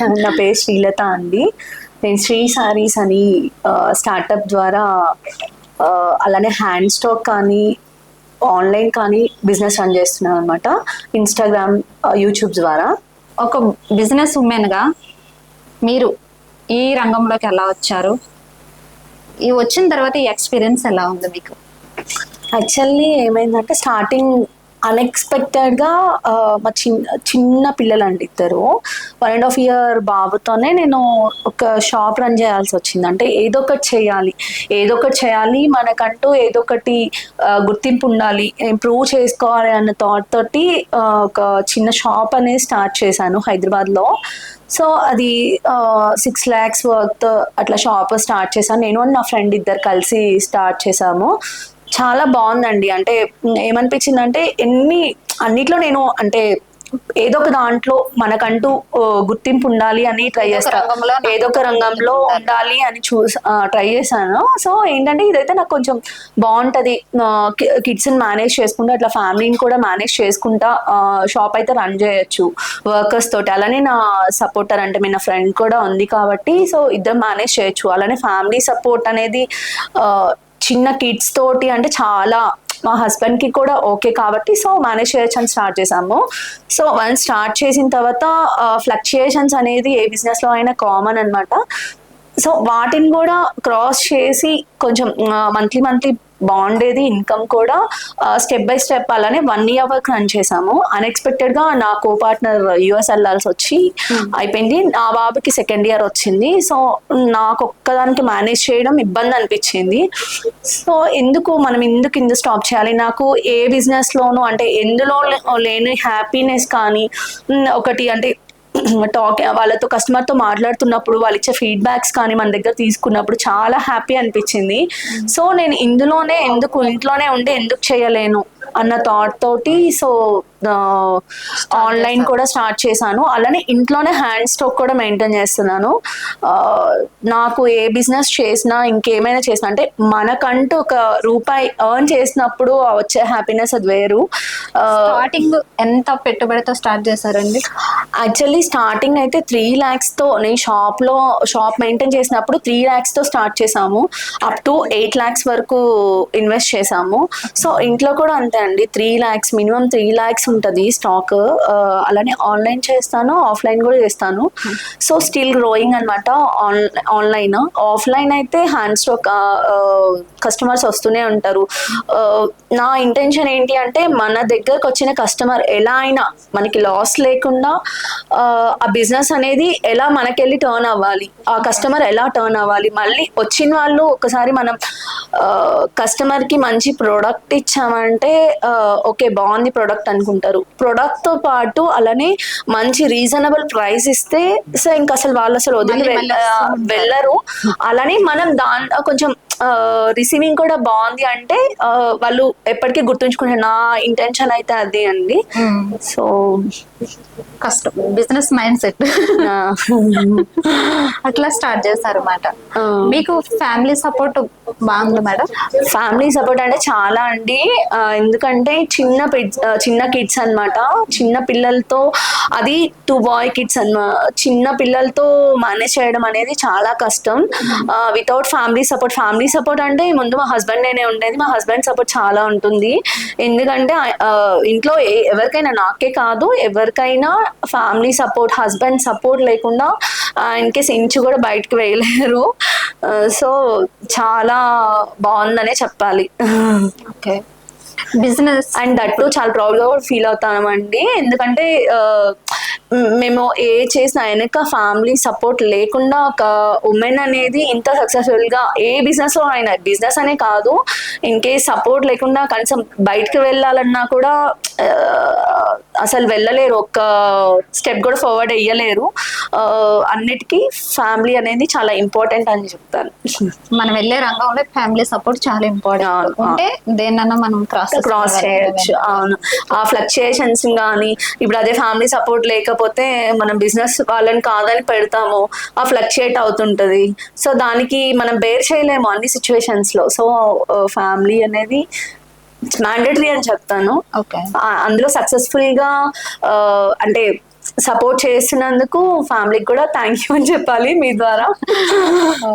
నా పేరు శ్రీలత అండి. నేను శ్రీ సారీస్ అని స్టార్టప్ ద్వారా అలానే హ్యాండ్ స్టాక్ కానీ ఆన్లైన్ కానీ బిజినెస్ రన్ చేస్తున్నాను అనమాట. ఇన్స్టాగ్రామ్, యూట్యూబ్ ద్వారా. ఒక బిజినెస్ ఉమెన్గా మీరు ఈ రంగంలోకి ఎలా వచ్చారు? ఈ వచ్చిన తర్వాత ఈ ఎక్స్పీరియన్స్ ఎలా ఉంది మీకు? యాక్చువల్లీ ఏమైందంటే స్టార్టింగ్ అన్ఎక్స్పెక్టెడ్గా మా చిన్న పిల్లలండి ఇద్దరు, 1.5 year బాబుతోనే నేను ఒక షాప్ రన్ చేయాల్సి వచ్చింది. అంటే ఏదో ఒకటి చేయాలి, మనకంటూ ఏదో ఒకటి గుర్తింపు ఉండాలి, ఇంప్రూవ్ చేసుకోవాలి అన్న థాట్ తోటి ఒక చిన్న షాప్ అనేది స్టార్ట్ చేశాను హైదరాబాద్లో. సో అది 6 lakhs వర్త్ అట్లా షాప్ స్టార్ట్ చేశాను. నేను నా ఫ్రెండ్ ఇద్దరు కలిసి స్టార్ట్ చేశాము. చాలా బాగుందండి. అంటే ఏమనిపించిందంటే అన్నిట్లో నేను అంటే ఏదో ఒక దాంట్లో మనకంటూ గుర్తింపు ఉండాలి అని ట్రై చేస్తాను, ఏదో ఒక రంగంలో ఉండాలి అని ట్రై చేశాను. సో ఏంటంటే ఇదైతే నాకు కొంచెం బాగుంటది, కిడ్స్ని మేనేజ్ చేసుకుంటా అట్లా ఫ్యామిలీని కూడా మేనేజ్ చేసుకుంటా షాప్ అయితే రన్ చేయొచ్చు వర్కర్స్ తోటి. అలానే నా సపోర్టర్ అంటే నా ఫ్రెండ్ కూడా ఉంది కాబట్టి సో ఇద్దరు మేనేజ్ చేయొచ్చు. అలానే ఫ్యామిలీ సపోర్ట్ అనేది చిన్న కిడ్స్ తోటి అంటే చాలా మా హస్బెండ్కి కూడా ఓకే కాబట్టి సో మేనేజ్ చేయొచ్చు అని స్టార్ట్ చేసాము. సో వన్స్ స్టార్ట్ చేసిన తర్వాత ఫ్లక్చుయేషన్స్ అనేది ఏ బిజినెస్లో అయినా కామన్ అనమాట. సో వాటిని కూడా క్రాస్ చేసి కొంచెం మంత్లీ బాగుండేది ఇన్కమ్ కూడా. స్టెప్ బై స్టెప్ అలానే 1 year వరకు రన్ చేసాము. అన్ఎక్స్పెక్టెడ్గా నా కో పార్ట్నర్ US వెళ్ళాల్సి వచ్చి అయిపోయింది. నా బాబుకి 2nd year వచ్చింది. సో నాకు ఒక్కదానికి మేనేజ్ చేయడం ఇబ్బంది అనిపించింది. సో మనం ఎందుకు స్టాప్ చేయాలి? నాకు ఏ బిజినెస్లోనూ అంటే ఎందులో లేని హ్యాపీనెస్ కానీ ఒకటి అంటే వాళ్ళతో కస్టమర్తో మాట్లాడుతున్నప్పుడు వాళ్ళు ఇచ్చే ఫీడ్బ్యాక్స్ కానీ మన దగ్గర తీసుకున్నప్పుడు చాలా హ్యాపీ అనిపించింది. సో నేను ఇంట్లోనే ఉండి ఎందుకు చేయలేను అన్న థాట్ తోటి సో ఆన్లైన్ కూడా స్టార్ట్ చేశాను. అలానే ఇంట్లోనే హ్యాండ్ స్టాక్ కూడా మెయింటైన్ చేస్తున్నాను. నాకు ఏ బిజినెస్ చేసినా ఇంకేమైనా చేసినా అంటే మనకంటూ ఒక రూపాయి ఎర్న్ చేసినప్పుడు వచ్చే హ్యాపీనెస్ అది వేరు. స్టార్టింగ్ ఎంత పెట్టుబడితో స్టార్ట్ చేశారండి? యాక్చువల్లీ స్టార్టింగ్ అయితే 3 lakhsతో నేను షాప్ మెయింటైన్ చేసినప్పుడు 3 lakhsతో స్టార్ట్ చేసాము. అప్ టు 8 lakhs వరకు ఇన్వెస్ట్ చేసాము. సో ఇంట్లో కూడా అంతే అండి, 3 lakhs మినిమం 3 lakhs ఉంటుంది స్టాక్. అలానే ఆన్లైన్ చేస్తాను, ఆఫ్లైన్ కూడా చేస్తాను. సో స్టిల్ గ్రోయింగ్ అనమాట. ఆన్లైన్ ఆఫ్లైన్ అయితే హ్యాండ్ స్టాక్ కస్టమర్స్ వస్తూనే ఉంటారు. నా ఇంటెన్షన్ ఏంటి అంటే మన దగ్గరకు వచ్చిన కస్టమర్ ఎలా అయినా మనకి లాస్ లేకుండా ఆ బిజినెస్ అనేది ఎలా మనకెళ్ళి టర్న్ అవ్వాలి, ఆ కస్టమర్ ఎలా టర్న్ అవ్వాలి, మళ్ళీ వచ్చిన వాళ్ళు ఒకసారి మనం కస్టమర్కి మంచి ప్రోడక్ట్ ఇచ్చామంటే ఓకే బాగుంది ప్రోడక్ట్ అనుకుంటారు. ప్రోడక్ట్తో పాటు అలానే మంచి రీజనబుల్ ప్రైస్ ఇస్తే సో ఇంకా అసలు వాళ్ళు వదిలి వెళ్ళరు. అలానే మనం కొంచెం రిసీవింగ్ కూడా బాగుంది అంటే వాళ్ళు ఎప్పటికీ గుర్తుంచుకుంటారు. నా ఇంటెన్షన్ అయితే అది అండి. సో కష్టం బిజినెస్ మైండ్ సెట్ అట్లా స్టార్ట్ చేశారు అన్నమాట. మీకు ఫ్యామిలీ సపోర్ట్ బాగుంది మేడం? ఫ్యామిలీ సపోర్ట్ అంటే చాలా అండి. ఎందుకంటే చిన్న కిడ్స్ అనమాట, చిన్న పిల్లలతో, అది 2 boy kids అన్నమాట. చిన్న పిల్లలతో మేనేజ్ చేయడం అనేది చాలా కష్టం వితౌట్ ఫ్యామిలీ సపోర్ట్ అంటే ముందు మా హస్బెండ్ నేనే ఉండేది. మా హస్బెండ్ సపోర్ట్ చాలా ఉంటుంది. ఎందుకంటే ఇంట్లో ఎవరికైనా, నాకే కాదు ఎవరికైనా ఫ్యామిలీ సపోర్ట్, హస్బెండ్ సపోర్ట్ లేకుండా ఇన్ కేస్ ఇంచు కూడా బయటకు వేయలేరు. సో చాలా బాగుందనే చెప్పాలి. ఓకే, బిజినెస్ అండ్ దట్టు చాలా ప్రౌడ్గా కూడా ఫీల్ అవుతామండి. ఎందుకంటే మేము ఏ చేసిన వెనక ఫ్యామిలీ సపోర్ట్ లేకుండా ఒక ఉమెన్ అనేది ఇంత సక్సెస్ఫుల్గా ఏ బిజినెస్లో అయినా, బిజినెస్ అనే కాదు, ఇన్ కేస్ సపోర్ట్ లేకుండా కనీసం బయటకు వెళ్ళాలన్నా కూడా అసలు వెళ్ళలేరు, ఒక్క స్టెప్ కూడా ఫార్వర్డ్ వేయలేరు. అన్నిటికీ ఫ్యామిలీ అనేది చాలా ఇంపార్టెంట్ అని చెప్తాను. మనం వెళ్ళే రంగంలో ఫ్యామిలీ సపోర్ట్ చాలా ఇంపార్టెంట్. అంటే దేన్నన్నా మనం క్రాస్ చేయొచ్చు. అవును, ఆ ఫ్లక్చుయేషన్స్ కానీ ఇప్పుడు అదే ఫ్యామిలీ సపోర్ట్ లేకపోతే మనం బిజినెస్ వాళ్ళని కాదని పెడతాము, ఆ ఫ్లక్చుయేట్ అవుతుంటది. సో దానికి మనం బేర్ చేయలేము అన్ని సిచ్యువేషన్స్ లో. సో ఫ్యామిలీ అనేది మ్యాండేటరీ అని చెప్తాను. ఓకే, అందులో సక్సెస్ఫుల్ గా అంటే సపోర్ట్ చేస్తున్నందుకు ఫ్యామిలీకి కూడా థ్యాంక్ యూ అని చెప్పాలి మీ ద్వారా.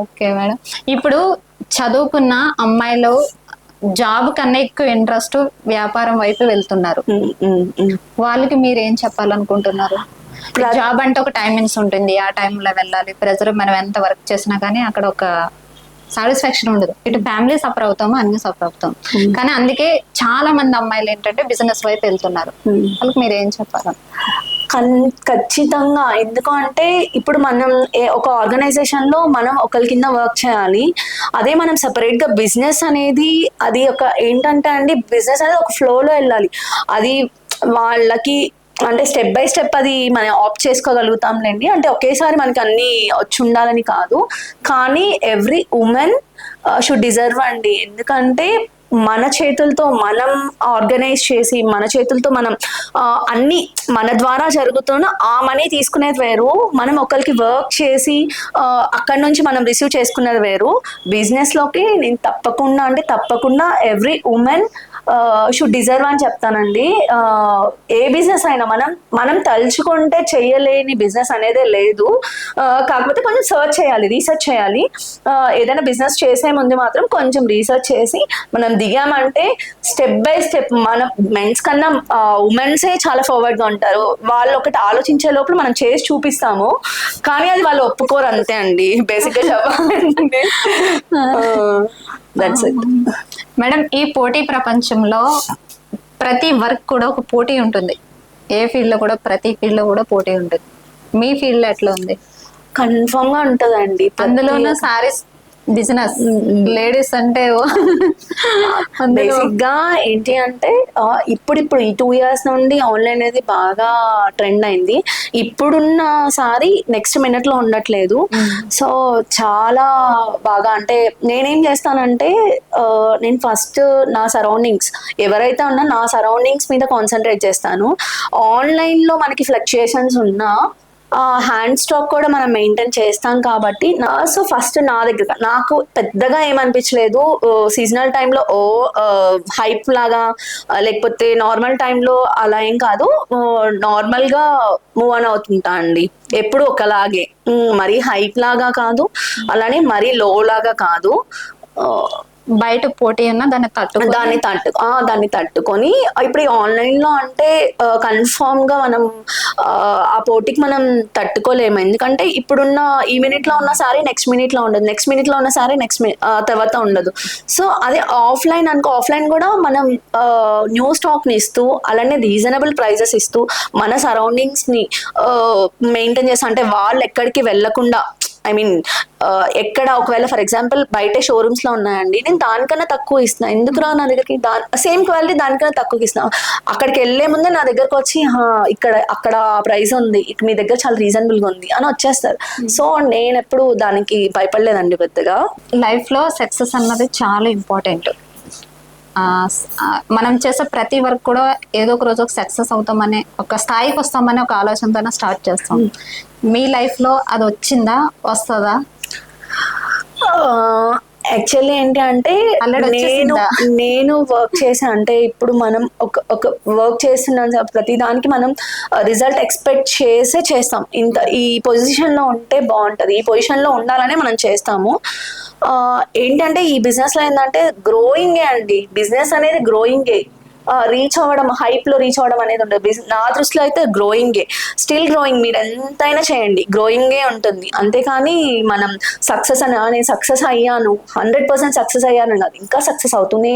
Okay madam. ఇప్పుడు చదువుకున్న అమ్మాయిలు జాబ్ కన్నా ఎక్కువ ఇంట్రెస్ట్ వ్యాపారం వైపు వెళ్తున్నారు. వాళ్ళకి మీరు ఏం చెప్పాలనుకుంటున్నారు? జాబ్ అంటే ఒక టైమింగ్స్ ఉంటుంది, ఆ టైంలో వెళ్ళాలి. ప్రెజర్ మనం ఎంత వర్క్ చేసినా కానీ అక్కడ ఒక సాటిస్ఫాక్షన్ ఉండదు. ఇటు ఫ్యామిలీ సఫర్ అవుతాము, అన్ని సఫర్ అవుతాం. కానీ అందుకే చాలా మంది అమ్మాయిలు ఏంటంటే బిజినెస్ వైపు వెళ్తున్నారు. వాళ్ళకి మీరు ఏం చెప్పాలి? ఖచ్చితంగా. ఎందుకు అంటే ఇప్పుడు మనం ఒక ఆర్గనైజేషన్ లో మనం ఒకరి కింద వర్క్ చేయాలి. అదే మనం సెపరేట్ గా బిజినెస్ అనేది అది ఒక ఏంటంటే అండి, బిజినెస్ అనేది ఒక ఫ్లోలో వెళ్ళాలి. అది వాళ్ళకి అంటే స్టెప్ బై స్టెప్ అది మనం ఆప్ట్ చేసుకోగలుగుతాంలేండి. అంటే ఒకేసారి మనకి అన్ని వచ్చి ఉండాలని కాదు, కానీ ఎవ్రీ ఉమెన్ షుడ్ డిజర్వ్ అండి. ఎందుకంటే మన చేతులతో మనం ఆర్గనైజ్ చేసి మన చేతులతో మనం అన్ని మన ద్వారా జరుగుతున్న ఆ మనీ తీసుకునేది వేరు, మనం ఒకరికి వర్క్ చేసి అక్కడ నుంచి మనం రిసీవ్ చేసుకునేది వేరు. బిజినెస్ లోకి నేను తప్పకుండా ఎవ్రీ ఉమెన్ షుడ్ డిజర్వ్ అని చెప్తానండి. ఏ బిజినెస్ అయినా మనం తలుచుకుంటే చెయ్యలేని బిజినెస్ అనేదే లేదు. కాకపోతే కొంచెం రీసెర్చ్ చేయాలి. ఏదైనా బిజినెస్ చేసే ముందు మాత్రం కొంచెం రీసెర్చ్ చేసి మనం దిగామంటే స్టెప్ బై స్టెప్ మన మెన్స్ కన్నా ఉమెన్సే చాలా ఫార్వర్డ్ గా ఉంటారు. వాళ్ళు ఒకటి ఆలోచించే లోపల మనం చేసి చూపిస్తాము, కానీ అది వాళ్ళు ఒప్పుకోరు, అంతే అండి బేసిక్ గా చెప్పాలంటే. That's it madam. ఈ పోటీ ప్రపంచంలో ప్రతి వర్క్ కూడా ఒక పోటీ ఉంటుంది. ఏ ఫీల్డ్ లో కూడా ప్రతి ఫీల్డ్ లో కూడా పోటీ ఉంటుంది. మీ ఫీల్డ్ లో ఎట్లా ఉంది? కన్ఫర్మ్ గా ఉంటదండి. అందులోనూ సారీస్ బిజినెస్, లేడీస్ అంటే బేసిక్ గా ఏంటి అంటే ఇప్పుడు ఈ 2 years నుండి ఆన్లైన్ అనేది బాగా ట్రెండ్ అయింది. ఇప్పుడున్న సారీ నెక్స్ట్ మినిట్ లో ఉండట్లేదు. సో చాలా బాగా అంటే నేనేం చేస్తానంటే నేను ఫస్ట్ నా సరౌండింగ్స్ ఎవరైతే ఉన్నా నా సరౌండింగ్స్ మీద కాన్సన్ట్రేట్ చేస్తాను. ఆన్లైన్ లో మనకి ఫ్లక్చుయేషన్స్ ఉన్నా హ్యాండ్ స్టాక్ కూడా మనం మెయింటైన్ చేస్తాం కాబట్టి సో ఫస్ట్ నా దగ్గర నాకు పెద్దగా ఏమనిపించలేదు. సీజనల్ టైంలో హైప్ లాగా లేకపోతే నార్మల్ టైంలో అలా ఏం కాదు, నార్మల్గా మూవ్ ఆన్ అవుతుంటా అండి. ఎప్పుడు ఒకలాగే, మరీ హైప్ లాగా కాదు, అలానే మరీ లో లాగా కాదు. బయట పోటీ ఉన్నా దాన్ని తట్టుకొని ఇప్పుడు ఈ ఆన్లైన్ లో అంటే కన్ఫామ్ గా మనం ఆ పోటీకి మనం తట్టుకోలేము. ఎందుకంటే ఇప్పుడున్న ఈ మినిట్ లో ఉన్న సారీ నెక్స్ట్ మినిట్ లో ఉండదు, నెక్స్ట్ మినిట్ లో ఉన్న సారీ తర్వాత ఉండదు. సో అదే ఆఫ్లైన్ కూడా మనం న్యూ స్టాక్ ని ఇస్తూ అలానే రీజనబుల్ ప్రైజెస్ ఇస్తూ మన సరౌండింగ్స్ ని మెయింటైన్ చేస్తా, అంటే వాళ్ళు ఎక్కడికి వెళ్లకుండా, ఐ మీన్ ఎక్కడ ఒకవేళ ఫర్ ఎగ్జాంపుల్ బయట షోరూమ్స్ లో ఉన్నాయండి, నేను దానికన్నా తక్కువ ఇస్తున్నా, ఎందుకురా నా దగ్గరికి సేమ్ క్వాలిటీ దానికన్నా తక్కువకి ఇస్తున్నా. అక్కడికి వెళ్లే ముందే నా దగ్గరకు వచ్చి అక్కడ ప్రైస్ ఉంది, మీ దగ్గర చాలా రీజనబుల్ గా ఉంది అని వచ్చేస్తారు. సో నేను ఎప్పుడు దానికి భయపడలేదండి పెద్దగా. లైఫ్ లో సక్సెస్ అన్నది చాలా ఇంపార్టెంట్. మనం చేసే ప్రతి వర్క్ కూడా ఏదో ఒక రోజు సక్సెస్ అవుతామనే ఒక స్థాయికి వస్తామని ఒక ఆలోచనతోనే స్టార్ట్ చేస్తాం. మీ లైఫ్ లో అది వచ్చిందా, వస్తుందా? యాక్చువల్లీ ఏంటి అంటే నేను వర్క్ చేసా అంటే ఇప్పుడు మనం ఒక వర్క్ చేస్తున్న ప్రతి దానికి మనం రిజల్ట్ ఎక్స్పెక్ట్ చేస్తాం. ఈ పొజిషన్ లో ఉంటే బాగుంటది, ఈ పొజిషన్ లో ఉండాలనే మనం చేస్తాము. ఏంటంటే ఈ బిజినెస్ లో ఏంటంటే గ్రోయింగే అండి, బిజినెస్ అనేది గ్రోయింగే. రీచ్ అవ్వడం, హైప్ లో రీచ్ అవ్వడం అనేది ఉండదు. నా దృష్టిలో అయితే గ్రోయింగే, స్టిల్ గ్రోయింగ్. మీరు ఎంతైనా చేయండి, గ్రోయింగే ఉంటుంది. అంతేకాని మనం నేను సక్సెస్ అయ్యాను 100% సక్సెస్ అయ్యాను కాదు, ఇంకా సక్సెస్ అవుతూనే,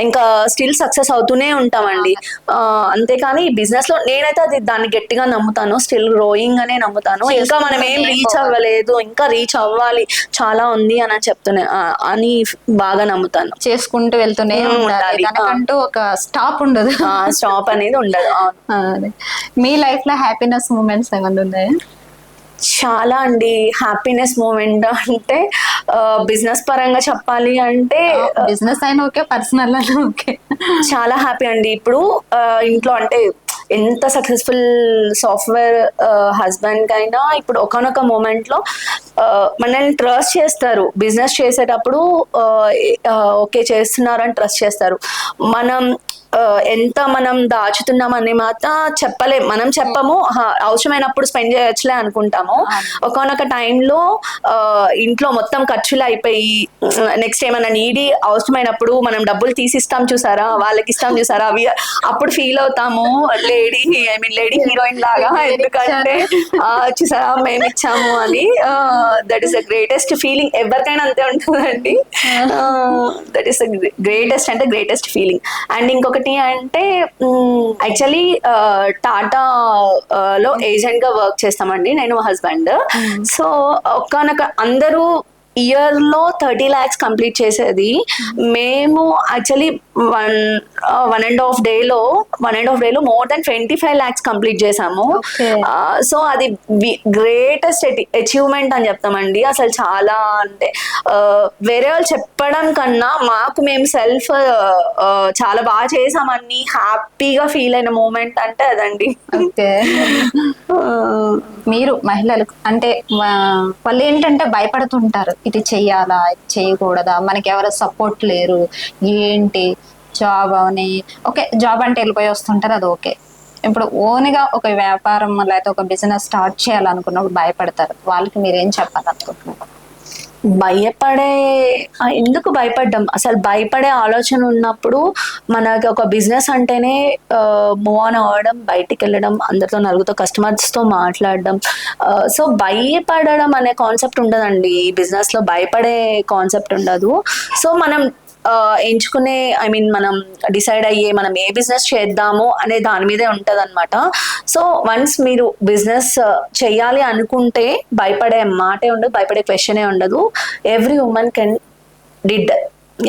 ఇంకా స్టిల్ సక్సెస్ అవుతూనే ఉంటామండి. అంతేకాని బిజినెస్ లో నేనైతే దాన్ని గట్టిగా నమ్ముతాను, స్టిల్ గ్రోయింగ్ అనే నమ్ముతాను. ఇంకా మనం ఏం రీచ్ అవ్వలేదు, ఇంకా రీచ్ అవ్వాలి, చాలా ఉంది అని బాగా నమ్ముతాను. చేసుకుంటూ వెళ్తూనే ఉండాలి, దానికంటూ ఒక స్టాప్ ఉండదు, స్టాప్ అనేది ఉండదు. మీ లైఫ్ లో హ్యాపీనెస్ మూమెంట్స్ ఏమన్నా ఉన్నాయా? చాలా అండి. హ్యాపీనెస్ మూమెంట్ అంటే బిజినెస్ పరంగా చెప్పాలి అంటే, బిజినెస్ అయినా ఓకే, పర్సనల్ అయినా ఓకే, చాలా హ్యాపీ అండి. ఇప్పుడు ఇంట్లో అంటే ఎంత సక్సెస్ఫుల్ సాఫ్ట్వేర్ హస్బెండ్ అయినా ఇప్పుడు ఒకనొక మూమెంట్ లో మనల్ని ట్రస్ట్ చేస్తారు. బిజినెస్ చేసేటప్పుడు ఓకే చేస్తున్నారు అని ట్రస్ట్ చేస్తారు. మనం ఎంత మనం దాచుతున్నామని మాత్రం చెప్పలేం, మనం చెప్పము, అవసరమైనప్పుడు స్పెండ్ చేయొచ్చులే అనుకుంటాము. ఒకనొక టైంలో ఇంట్లో మొత్తం ఖర్చులు అయిపోయి నెక్స్ట్ ఏమైనా నీడి అవసరమైనప్పుడు మనం డబ్బులు తీసిస్తాం చూసారా, వాళ్ళకి ఇస్తాం చూసారా, అవి అప్పుడు ఫీల్ అవుతాము లేడీ లేడీ హీరోయిన్ లాగా, ఎందుకంటే చూసారా మేము ఇచ్చాము అని. That is the greatest feeling, ఎవరికైనా అంతే ఉంటుందండి. దట్ ఈస్ ద గ్రేటెస్ట్ అంటే గ్రేటెస్ట్ ఫీలింగ్. అండ్ ఇంకొకటి అంటే యాక్చువల్లీ టాటా లో ఏజెంట్ గా వర్క్ చేస్తామండి నేను మా హస్బెండ్. సో ఒక్కనొక అందరూ ఇయర్ లో 30 lakhs కంప్లీట్ చేసేది, మేము యాక్చువల్లీ వన్ అండ్ హాఫ్ డేలో మోర్ దెన్ 25 lakhs కంప్లీట్ చేసాము. సో అది గ్రేటెస్ట్ అచీవ్మెంట్ అని చెప్తామండి. అసలు చాలా అంటే వేరే వాళ్ళు చెప్పడం కన్నా మాకు మేము సెల్ఫ్ చాలా బాగా చేసామని హ్యాపీగా ఫీల్ అయిన మూమెంట్ అంటే అదండి. మీరు మహిళలు అంటే వాళ్ళు ఏంటంటే భయపడుతుంటారు, ఇది చెయ్యాలా ఇది చేయకూడదా, మనకి ఎవరు సపోర్ట్ లేరు, ఏంటి జాబ్ అని. ఓకే జాబ్ అంటే వెళ్ళిపోయి వస్తుంటారు, అది ఓకే. ఇప్పుడు ఓన్గా ఒక వ్యాపారం లేకపోతే ఒక బిజినెస్ స్టార్ట్ చేయాలనుకున్నప్పుడు భయపడతారు, వాళ్ళకి మీరేం చెప్పాలనుకుంటున్నారు? ఎందుకు భయపడ్డాం, అసలు భయపడే ఆలోచన ఉన్నప్పుడు మనకి ఒక బిజినెస్ అంటేనే మూవ్ ఆన్ అవ్వడం, బయటికి వెళ్ళడం, అందరితో నలుగుతో కస్టమర్స్తో మాట్లాడడం. సో భయపడడం అనే కాన్సెప్ట్ ఉండదండి ఈ బిజినెస్ లో, భయపడే కాన్సెప్ట్ ఉండదు. సో మనం ఎంచుకునే మనం డిసైడ్ అయ్యే మనం ఏ బిజినెస్ చేద్దాము అనే దాని మీదే ఉంటది అనమాట. సో వన్స్ మీరు బిజినెస్ చెయ్యాలి అనుకుంటే భయపడే మాటే ఉండదు, భయపడే క్వశ్చనే ఉండదు. Every women can did,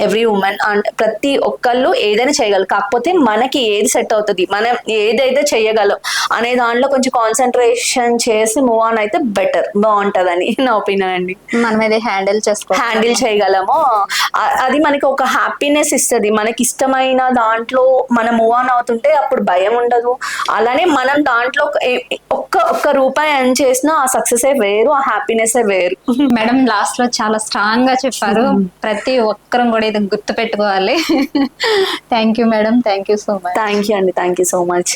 every women and ప్రతి ఒక్కళ్ళు ఏదైనా చేయగలరు. కాకపోతే మనకి ఏది సెట్ అవుతుంది, మనం ఏదైతే చేయగలం అనే దాంట్లో కొంచెం కాన్సన్ట్రేషన్ చేసి మూవ్ ఆన్ అయితే బెటర్, బాగుంటదని నా ఒపీనియన్ అండి. మనం ఏది హ్యాండిల్ చేయగలమో అది మనకి ఒక హ్యాపీనెస్ ఇస్తుంది. మనకి ఇష్టమైన దాంట్లో మనం మూవ్ ఆన్ అవుతుంటే అప్పుడు భయం ఉండదు. అలానే మనం దాంట్లో ఒక్క రూపాయి ఎర్న్ చేసినా ఆ సక్సెస్ వేరు, ఆ హ్యాపీనెస్ వేరు. మేడం లాస్ట్ లో చాలా స్ట్రాంగ్ గా చెప్పారు, ప్రతి ఒక్కరం కూడా ఇది గుర్తు పెట్టుకోవాలి. Thank you madam, thank you so much. Thank you అండి, థ్యాంక్ యూ సో మచ్.